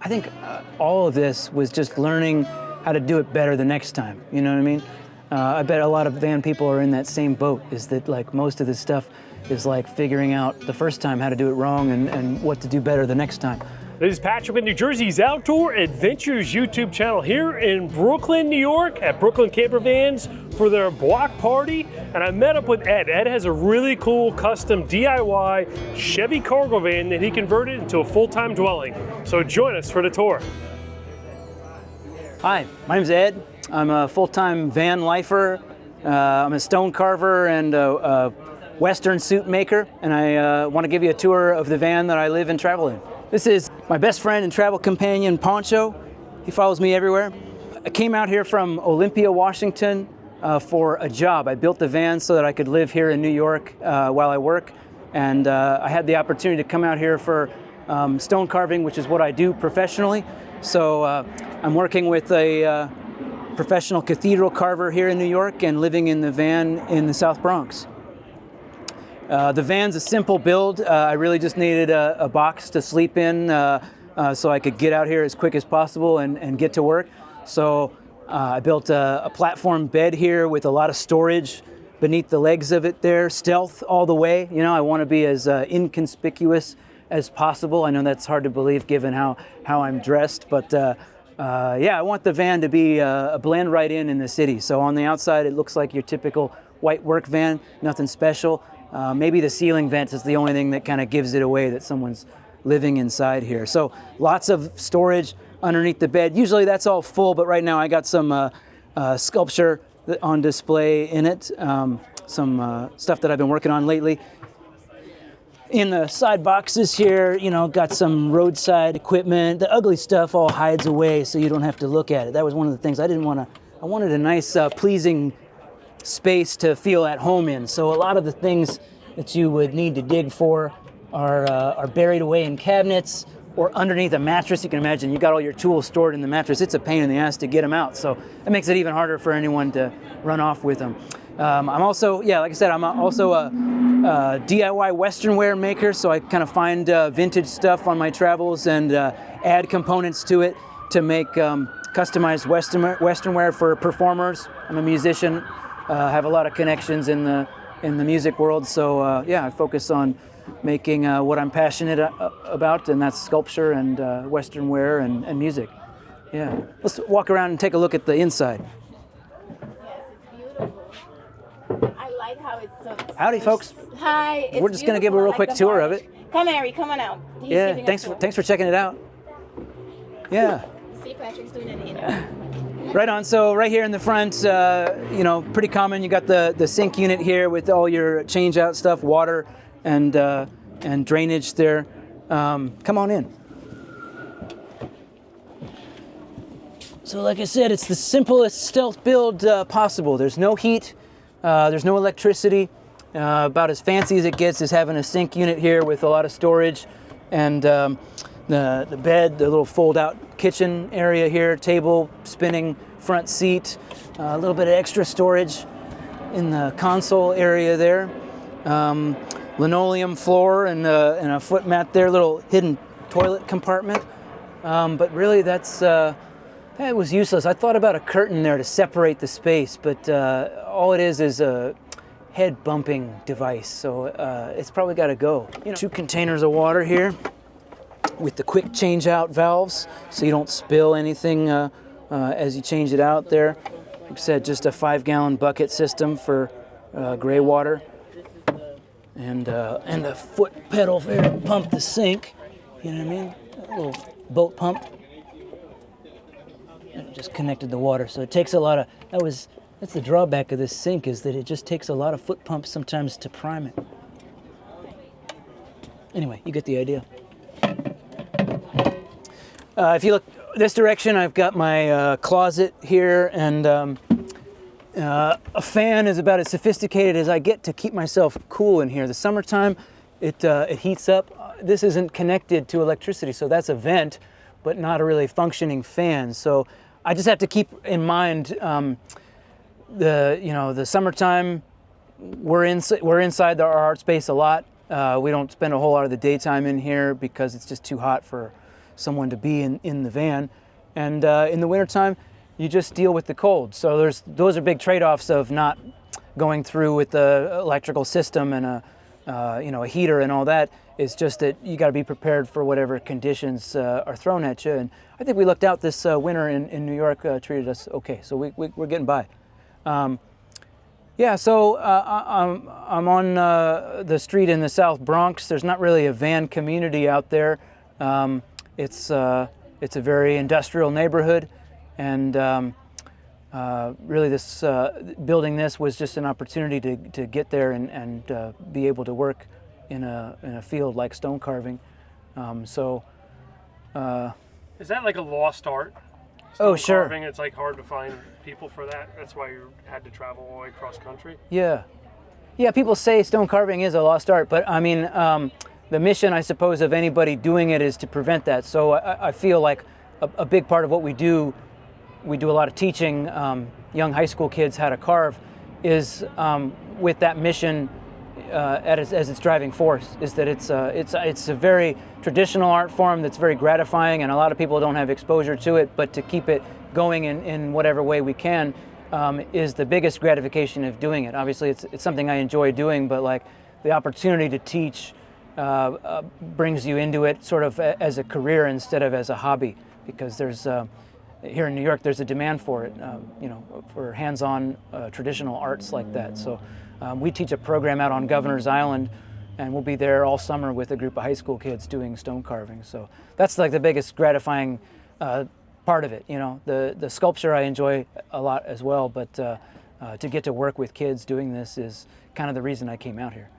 I think all of this was just learning how to do it better the next time. You know what I mean? I bet a lot of van people are in that same boat, is that like most of this stuff is like figuring out the first time how to do it wrong and what to do better the next time. This is Patrick with New Jersey's Outdoor Adventures YouTube channel here in Brooklyn, New York at Brooklyn Camper Vans for their block party. And I met up with Ed. Ed has a really cool custom DIY Chevy cargo van that he converted into a full-time dwelling. So join us for the tour. Hi, my name's Ed. I'm a full-time van lifer. I'm a stone carver and a Western suit maker. And I want to give you a tour of the van that I live and travel in. This is my best friend and travel companion, Poncho. He follows me everywhere. I came out here from Olympia, Washington for a job. I built the van so that I could live here in New York while I work. And I had the opportunity to come out here for stone carving, which is what I do professionally. So I'm working with a professional cathedral carver here in New York and living in the van in the South Bronx. The van's a simple build. I really just needed a box to sleep in so I could get out here as quick as possible and get to work. So I built a platform bed here with a lot of storage beneath the legs of it there, stealth all the way. You know, I want to be as inconspicuous as possible. I know that's hard to believe given how I'm dressed, but yeah, I want the van to be a blend right in the city. So on the outside, it looks like your typical white work van, nothing special. Maybe the ceiling vent is the only thing that kind of gives it away that someone's living inside here. So lots of storage underneath the bed. Usually that's all full, but right now I got some sculpture on display in it, some stuff that I've been working on lately. In the side boxes here, you know, got some roadside equipment. The ugly stuff all hides away so you don't have to look at it. That was one of the things I didn't want to, I wanted a nice, pleasing space to feel at home in. So a lot of the things that you would need to dig for are buried away in cabinets or underneath a mattress. You can imagine you got all your tools stored in the mattress. It's a pain in the ass to get them out. So it makes it even harder for anyone to run off with them. I'm also, yeah, like I said, I'm also a DIY Western wear maker. So I kind of find vintage stuff on my travels and add components to it to make customized Western wear for performers. I'm a musician. Have a lot of connections in the music world, so yeah, I focus on making what I'm passionate about, and that's sculpture and Western wear and music. Yeah, let's walk around and take a look at the inside. Yes, it's beautiful. I like how it's so. Howdy, folks. Hi. We're just gonna give a real quick tour of it. Come, Harry, come on out. Yeah, thanks for checking it out. Yeah. See, Patrick's doing it here. Right on. So right here in the front, you know, pretty common. You got the sink unit here with all your change out stuff, water and drainage there. Come on in. So like I said, it's the simplest stealth build possible. There's no heat, there's no electricity. About as fancy as it gets is having a sink unit here with a lot of storage and the bed, the little fold-out kitchen area here, table, spinning front seat, a little bit of extra storage in the console area there, linoleum floor and a foot mat there, little hidden toilet compartment. But really, that was useless. I thought about a curtain there to separate the space, but all it is a head bumping device, so it's probably got to go. You know, 2 containers of water here with the quick change out valves so you don't spill anything as you change it out there. Like I said, just a 5-gallon bucket system for gray water and a foot pedal there to pump the sink. You know what I mean? A little boat pump. And it just connected the water, so it takes a lot of, that's the drawback of this sink, is that it just takes a lot of foot pumps sometimes to prime it. Anyway, you get the idea. If you look this direction, I've got my closet here, and a fan is about as sophisticated as I get to keep myself cool in here. The summertime, it heats up. This isn't connected to electricity, so that's a vent, but not a really functioning fan. So I just have to keep in mind the summertime. We're inside our art space a lot. We don't spend a whole lot of the daytime in here because it's just too hot for someone to be in the van. And in the wintertime, you just deal with the cold. So those are big trade-offs of not going through with the electrical system and a heater and all that. It's just that you got to be prepared for whatever conditions are thrown at you. And I think we lucked out this winter in New York, treated us okay. So we're getting by. Yeah, so I'm on the street in the South Bronx. There's not really a van community out there. It's a very industrial neighborhood, and really this building this was just an opportunity to get there and be able to work in a field like stone carving. Is that like a lost art? Oh, sure. Carving, it's like hard to find people for that. That's why you had to travel all the way across country. Yeah, people say stone carving is a lost art, but I mean, the mission, I suppose, of anybody doing it is to prevent that. So I feel like a big part of what we do a lot of teaching young high school kids how to carve, is with that mission as its driving force. Is that it's a very traditional art form that's very gratifying, and a lot of people don't have exposure to it. But to keep it going in whatever way we can is the biggest gratification of doing it. Obviously, it's something I enjoy doing, but like the opportunity to teach brings you into it sort of as a career instead of as a hobby, because there's here in New York there's a demand for it, for hands-on traditional arts like that. So we teach a program out on Governor's Island, and we'll be there all summer with a group of high school kids doing stone carving. So that's like the biggest gratifying part of it. The sculpture I enjoy a lot as well, but to get to work with kids doing this is kind of the reason I came out here.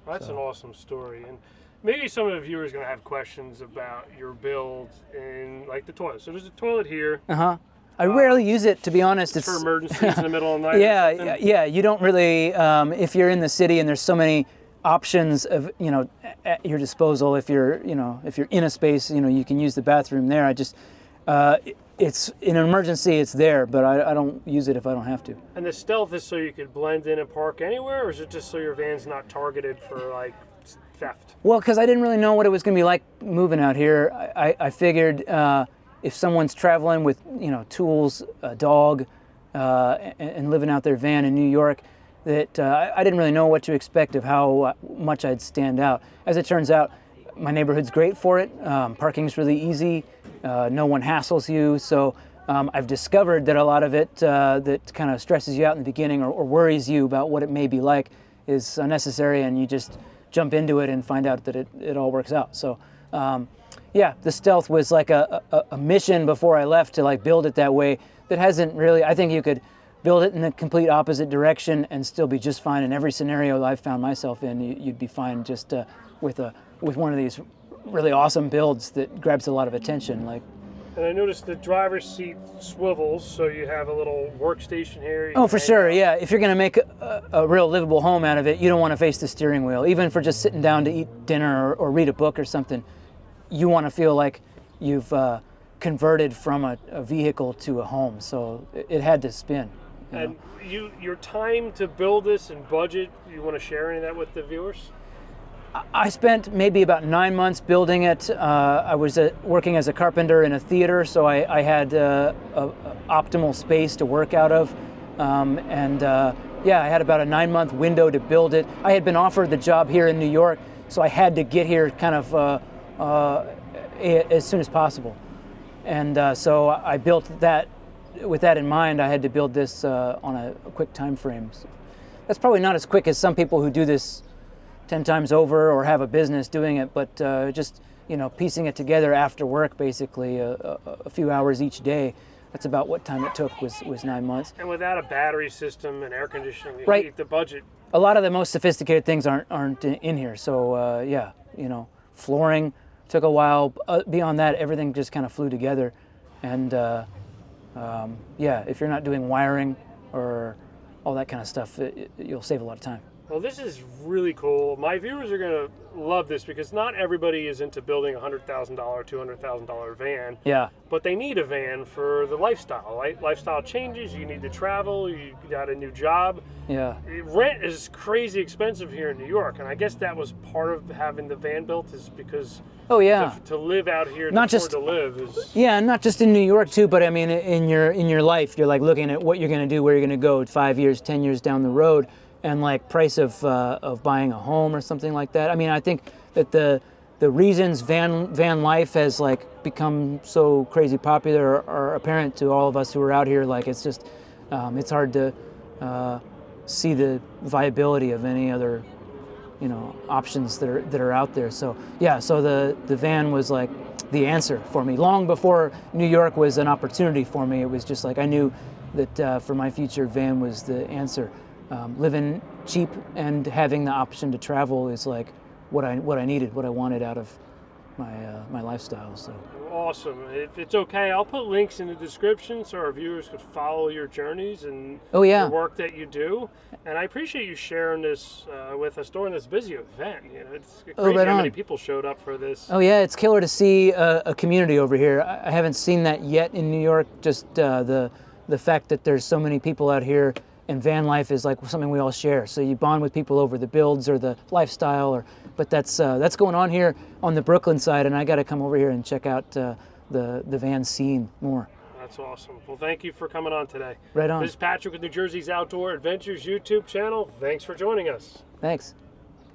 Well, that's an awesome story. And maybe some of the viewers are going to have questions about your build and like the toilet. So there's a toilet here. I rarely use it, to be honhonest. It's for emergencies in the middle of the night. Yeah. You don't really, if you're in the city and there's so many options of, at your disposal. If you're in a space, you can use the bathroom there. It's in an emergency, it's there, but I don't use it if I don't have to. And the stealth is so you could blend in and park anywhere, or is it just so your van's not targeted for like theft? Well, because I didn't really know what it was going to be like moving out here. I figured if someone's traveling with tools, a dog, and living out their van in New York, that I didn't really know what to expect of how much I'd stand out. As it turns out, my neighborhood's great for it. Parking's really easy. No one hassles you. So I've discovered that a lot of it that kind of stresses you out in the beginning or worries you about what it may be like is unnecessary, and you just jump into it and find out that it all works out. So the stealth was like a mission before I left to like build it that way. That hasn't really, I think you could build it in the complete opposite direction and still be just fine. In every scenario that I've found myself in, you'd be fine just with one of these really awesome builds that grabs a lot of attention. And I noticed the driver's seat swivels, so you have a little workstation here. Oh, for sure, yeah. If you're going to make a real livable home out of it, you don't want to face the steering wheel. Even for just sitting down to eat dinner or read a book or something, you want to feel like you've converted from a vehicle to a home. So it had to spin. And your time to build this and budget, you want to share any of that with the viewers? I spent maybe about 9 months building it. I was working as a carpenter in a theater, so I had a optimal space to work out of. I had about a 9-month window to build it. I had been offered the job here in New York, so I had to get here kind of as soon as possible. And so I built that. With that in mind, I had to build this on a quick time frame. So that's probably not as quick as some people who do this 10 times over or have a business doing it, but just piecing it together after work, basically a few hours each day. That's about what time it took, was 9 months. And without a battery system and air conditioning, right, heat, the budget. A lot of the most sophisticated things aren't in here. So flooring took a while. Beyond that, everything just kind of flew together. And if you're not doing wiring or all that kind of stuff, you'll save a lot of time. Well, this is really cool. My viewers are going to love this because not everybody is into building a $100,000, $200,000 van. Yeah. But they need a van for the lifestyle. Right? Lifestyle changes. You need to travel. You got a new job. Yeah. Rent is crazy expensive here in New York, and I guess that was part of having the van built is because Oh yeah. to live out here, Not to just- afford to live is. Yeah, not just in New York too, but I mean in your life, you're like looking at what you're going to do, where you're going to go 5 years, 10 years down the road, and like price of buying a home or something like that. I mean, I think that the reasons van life has like become so crazy popular are apparent to all of us who are out here. Like it's just it's hard to see the viability of any other options that are out there. So yeah, so the van was like the answer for me. Long before New York was an opportunity for me, it was just like I knew that for my future, van was the answer. Living cheap and having the option to travel is like what I needed, what I wanted out of my lifestyle. So Awesome. If it's okay, I'll put links in the description so our viewers could follow your journeys and Oh, yeah. the work that you do. And I appreciate you sharing this with us during this busy event. It's crazy right how on. many people showed up for this. Oh yeah, it's killer to see a community over here. I haven't seen that yet in New York. Just the fact that there's so many people out here, and van life is like something we all share. So you bond with people over the builds or the lifestyle, but that's going on here on the Brooklyn side, and I got to come over here and check out the van scene more. That's awesome. Well, thank you for coming on today. Right on. This is Patrick with New Jersey's Outdoor Adventures YouTube channel. Thanks for joining us. Thanks.